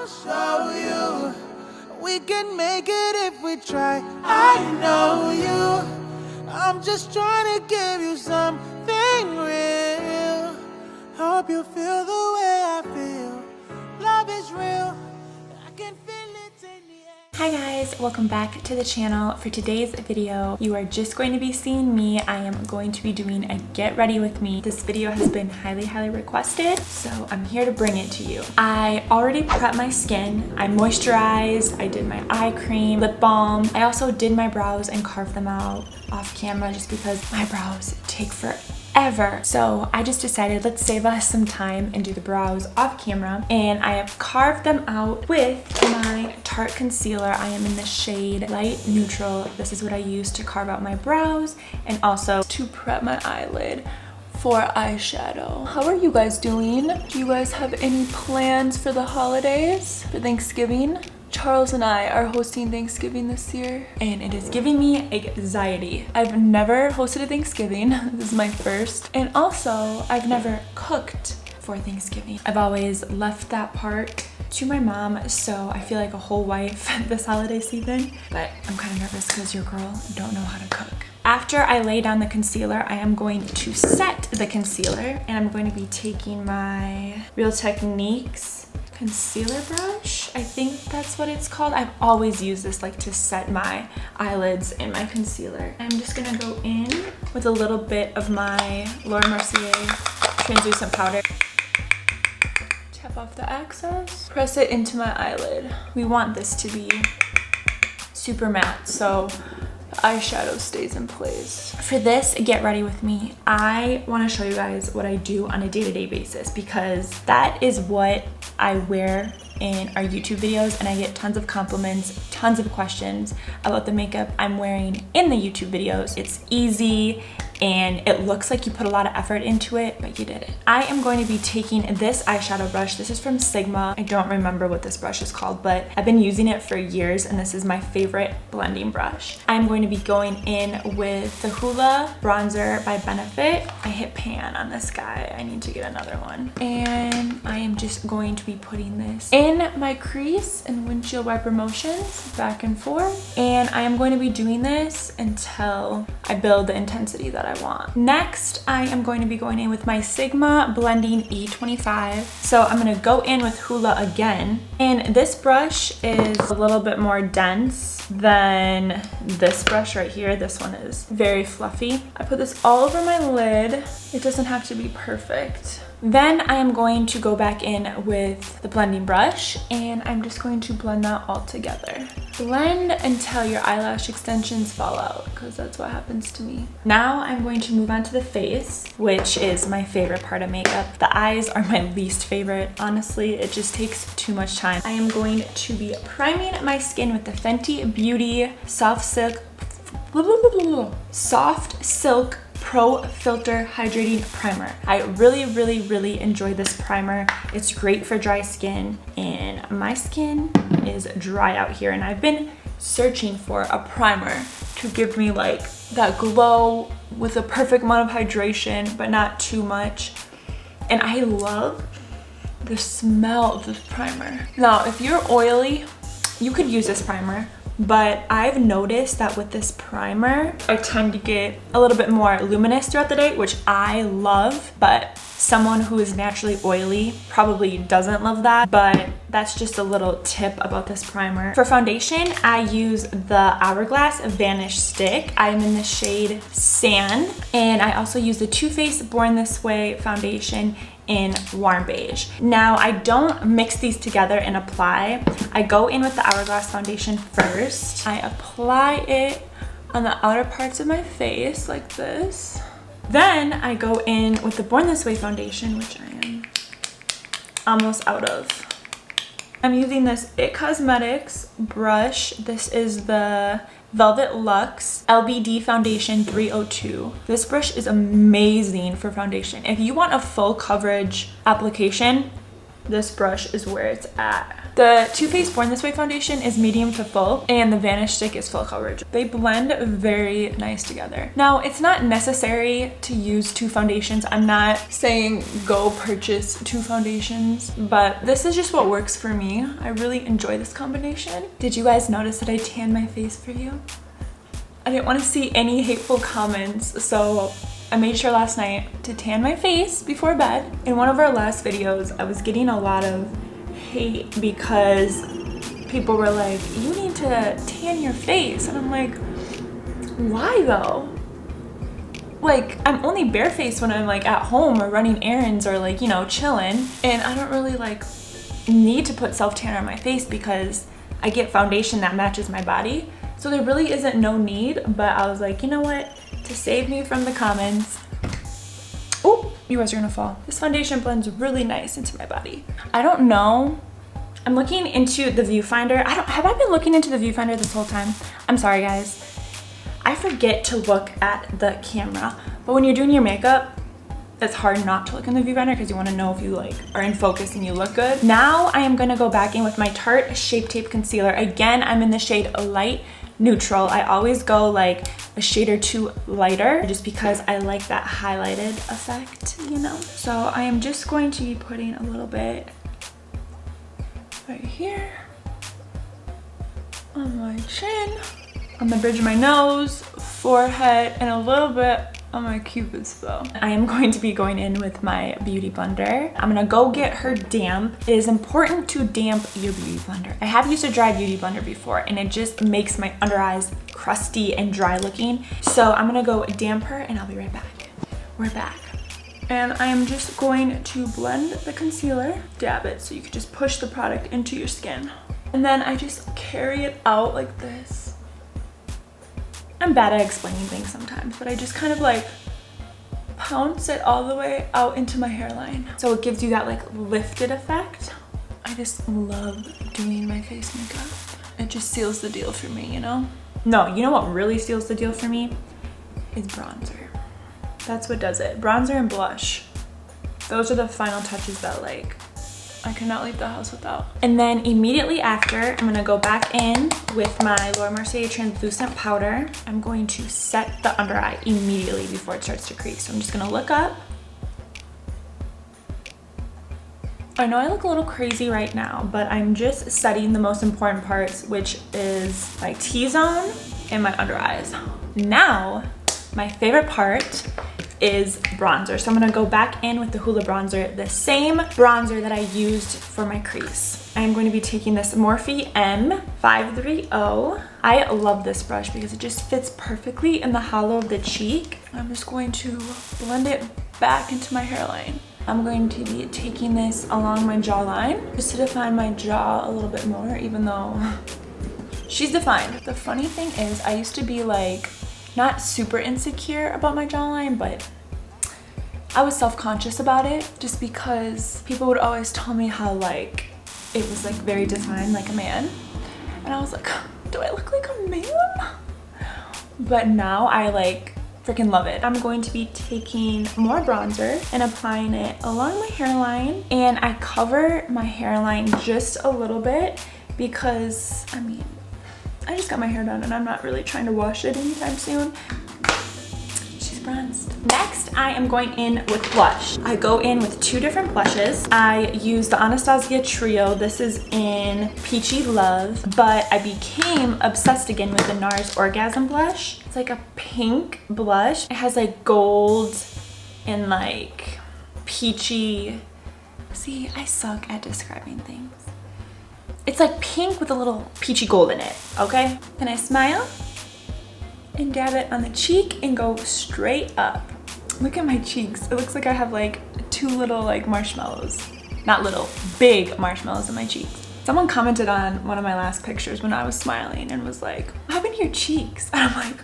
I'll show you. We can make it if we try. I know you. I'm just trying to give you something real. Hope you feel the way I feel. Love is real. I can feel it in the air. Hi guys, welcome back to the channel. For today's video, you are just going to be seeing me. I am going to be doing a get ready with me. This video has been highly requested, so I'm here to bring it to you. I already prepped my skin. I moisturized, I did my eye cream, lip balm. I also did my brows and carved them out off camera just because my brows take forever. So I just decided let's save us some time and do the brows off camera, and I have carved them out with my Tarte concealer. I am in the shade light neutral. This is what I use to carve out my brows and also to prep my eyelid for eyeshadow. How are you guys doing? Do you guys have any plans for the holidays, for Thanksgiving? Charles and I are hosting Thanksgiving this year, and it is giving me anxiety. I've never hosted a Thanksgiving. This is my first. And also, I've never cooked for Thanksgiving. I've always left that part to my mom, so I feel like a whole wife this holiday season. But I'm kind of nervous because your girl don't know how to cook. After I lay down the concealer, I am going to set the concealer, and I'm going to be taking my Real Techniques concealer brush. I think that's what it's called. I've always used this like to set my eyelids and my concealer. I'm just gonna go in with a little bit of my Laura Mercier translucent powder. Tap off the excess, press it into my eyelid. We want this to be super matte so the eyeshadow stays in place. For this get ready with me, I want to show you guys what I do on a day-to-day basis, because that is what I wear in our YouTube videos, and I get tons of compliments, tons of questions about the makeup I'm wearing in the YouTube videos. It's easy and it looks like you put a lot of effort into it, but you didn't. I am going to be taking this eyeshadow brush. This is from Sigma. I don't remember what this brush is called, but I've been using it for years, and this is my favorite blending brush. I'm going to be going in with the Hoola bronzer by Benefit. I hit pan on this guy. I need to get another one. And I am just going to be putting this in my crease and windshield wiper motions back and forth. And I am going to be doing this until I build the intensity that I want. Next, I am going to be going in with my Sigma Blending E25. So I'm going to go in with Hoola again. And this brush is a little bit more dense than this brush right here. This one is very fluffy. I put this all over my lid. It doesn't have to be perfect. Then I am going to go back in with the blending brush, and I'm just going to blend that all together. Blend until your eyelash extensions fall out, because that's what happens to me. Now I'm going to move on to the face, which is my favorite part of makeup. The eyes are my least favorite. Honestly, it just takes too much time. I am going to be priming my skin with the Fenty Beauty Soft Silk Pro Filter Hydrating Primer. I really enjoy this primer. It's great for dry skin, and my skin is dry out here, and I've been searching for a primer to give me like that glow with a perfect amount of hydration but not too much. And I love the smell of this primer. Now, if you're oily, you could use this primer, but I've noticed that with this primer, I tend to get a little bit more luminous throughout the day, which I love, but someone who is naturally oily probably doesn't love that, but that's just a little tip about this primer. For foundation, I use the Hourglass Vanish Stick. I'm in the shade Sand, and I also use the Too Faced Born This Way foundation in Warm Beige. Now, I don't mix these together and apply. I go in with the Hourglass foundation first. I apply it on the outer parts of my face like this. Then I go in with the Born This Way foundation, which I am almost out of. I'm using this IT Cosmetics brush. This is the Velvet Luxe LBD Foundation 302. This brush is amazing for foundation. If you want a full coverage application, this brush is where it's at. The Too Faced Born This Way foundation is medium to full, and the Vanish stick is full coverage. They blend very nice together. Now, it's not necessary to use 2 foundations. I'm not saying go purchase 2 foundations, but this is just what works for me. I really enjoy this combination. Did you guys notice that I tanned my face for you? I didn't want to see any hateful comments, so I made sure last night to tan my face before bed. In one of our last videos, I was getting a lot of hate because people were like, you need to tan your face. And I'm like, why though? Like, I'm only barefaced when I'm like at home or running errands or like, you know, chilling. And I don't really like need to put self tanner on my face because I get foundation that matches my body. So there really isn't no need, but I was like, you know what? To save me from the comments, oh, you guys are gonna fall. This foundation blends really nice into my body. I don't know. I'm looking into the viewfinder. Have I been looking into the viewfinder this whole time? I'm sorry, guys. I forget to look at the camera, but when you're doing your makeup, it's hard not to look in the viewfinder because you want to know if you like are in focus and you look good. Now I am gonna go back in with my Tarte Shape Tape Concealer. Again, I'm in the shade Light Neutral. I always go like a shade or 2 lighter just because I like that highlighted effect, you know? So I am just going to be putting a little bit right here on my chin, on the bridge of my nose, forehead, and a little bit on my cupid's bow. I am going to be going in with my beauty blender. I'm gonna go get her damp. It is important to damp your beauty blender. I have used a dry beauty blender before and it just makes my under eyes crusty and dry looking. So I'm gonna go damp her and I'll be right back. We're back. And I am just going to blend the concealer, dab it so you can just push the product into your skin. And then I just carry it out like this. I'm bad at explaining things sometimes, but I just kind of like pounce it all the way out into my hairline. So it gives you that like lifted effect. I just love doing my face makeup. It just seals the deal for me, you know? No, you know what really seals the deal for me? Is bronzer. That's what does it. Bronzer and blush. Those are the final touches that like I cannot leave the house without. And then immediately after, I'm gonna go back in with my Laura Mercier translucent powder. I'm going to set the under eye immediately before it starts to crease. So I'm just gonna look up. I know I look a little crazy right now, but I'm just setting the most important parts, which is my T-zone and my under eyes. Now, my favorite part is bronzer. So I'm gonna go back in with the Hoola bronzer, the same bronzer that I used for my crease. I'm going to be taking this Morphe M530. I love this brush because it just fits perfectly in the hollow of the cheek. I'm just going to blend it back into my hairline. I'm going to be taking this along my jawline just to define my jaw a little bit more, even though she's defined. The funny thing is I used to be like, not super insecure about my jawline, but I was self-conscious about it just because people would always tell me how like it was like very defined like a man. And I was like, do I look like a man? But now I like freaking love it. I'm going to be taking more bronzer and applying it along my hairline, and I cover my hairline just a little bit because I mean, I just got my hair done and I'm not really trying to wash it anytime soon. She's bronzed. Next, I am going in with blush. I go in with 2 different blushes. I use the Anastasia Trio. This is in Peachy Love, but I became obsessed again with the NARS Orgasm blush. It's like a pink blush. It has like gold and like peachy. See, I suck at describing things. It's like pink with a little peachy gold in it, okay? Then I smile and dab it on the cheek and go straight up. Look at my cheeks. It looks like I have like 2 little like marshmallows. Not little, big marshmallows in my cheeks. Someone commented on one of my last pictures when I was smiling and was like, what happened to your cheeks? And I'm like,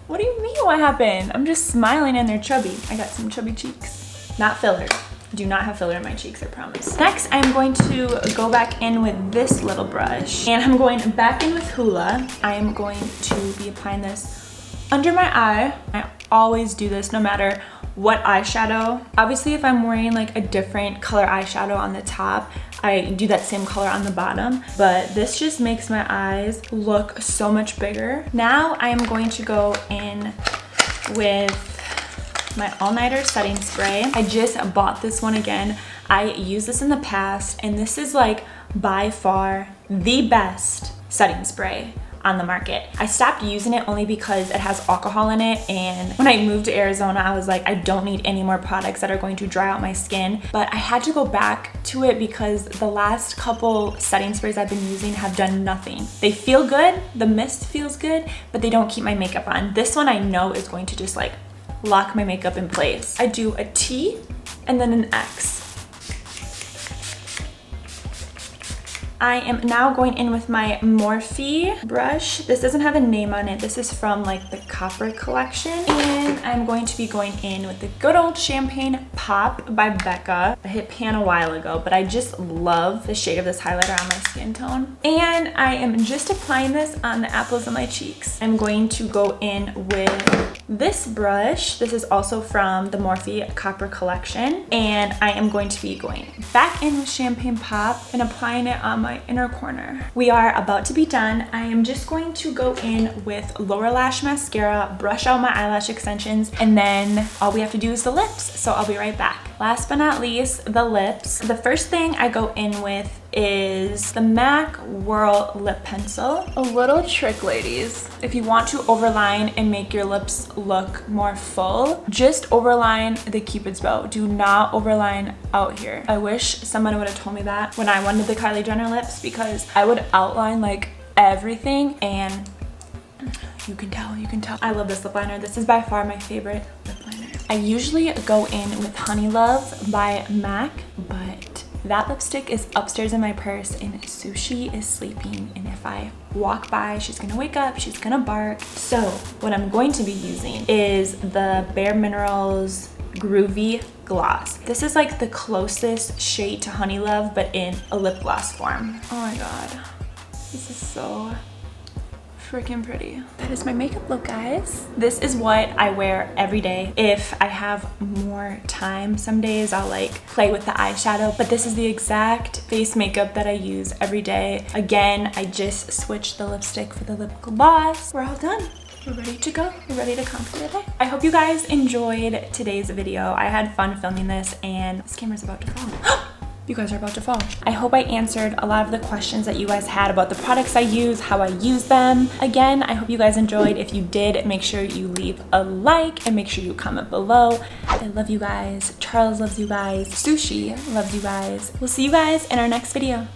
what do you mean what happened? I'm just smiling and they're chubby. I got some chubby cheeks. Not filler. Do not have filler in my cheeks, I promise. Next, I'm going to go back in with this little brush, and I'm going back in with Hoola. I am going to be applying this under my eye. I always do this no matter what eyeshadow. Obviously, if I'm wearing like a different color eyeshadow on the top, I do that same color on the bottom, but this just makes my eyes look so much bigger. Now I am going to go in with my all-nighter setting spray. I just bought this one again. I used this in the past, and this is like by far the best setting spray on the market. I stopped using it only because it has alcohol in it, and when I moved to Arizona, I was like, I don't need any more products that are going to dry out my skin. But I had to go back to it because the last couple setting sprays I've been using have done nothing. They feel good, the mist feels good, but they don't keep my makeup on. This one I know is going to just like lock my makeup in place. I do a T and then an X. I am now going in with my Morphe brush. This doesn't have a name on it. This is from like the Copper collection. And I'm going to be going in with the good old Champagne Pop by Becca. I hit pan a while ago, but I just love the shade of this highlighter on my skin tone. And I am just applying this on the apples of my cheeks. I'm going to go in with this brush. This is also from the Morphe Copper collection. And I am going to be going back in with Champagne Pop and applying it on my inner corner. We are about to be done. I am just going to go in with Lower Lash Mascara, brush out my eyelash extensions, and then all we have to do is the lips. So I'll be right back. Last but not least, the lips. The first thing I go in with is the MAC Whirl Lip Pencil. A little trick, ladies. If you want to overline and make your lips look more full, just overline the Cupid's bow. Do not overline out here. I wish someone would have told me that when I wanted the Kylie Jenner lips, because I would outline like everything, and you can tell, you can tell. I love this lip liner. This is by far my favorite lip liner. I usually go in with Honey Love by MAC, but that lipstick is upstairs in my purse and Sushi is sleeping, and if I walk by, she's gonna wake up, she's gonna bark. So what I'm going to be using is the Bare Minerals Groovy Gloss. This is like the closest shade to Honey Love, but in a lip gloss form. Oh my god, this is so freaking pretty. That is my makeup look, guys. This is what I wear every day. If I have more time, some days I'll like play with the eyeshadow, but this is the exact face makeup that I use every day. Again, I just switched the lipstick for the lip gloss. We're all done. We're ready to go. We're ready to conquer the day. I hope you guys enjoyed today's video. I had fun filming this, and this camera's about to fall. You guys are about to fall. I hope I answered a lot of the questions that you guys had about the products I use, how I use them. Again, I hope you guys enjoyed. If you did, make sure you leave a like and make sure you comment below. I love you guys. Charles loves you guys. Sushi loves you guys. We'll see you guys in our next video.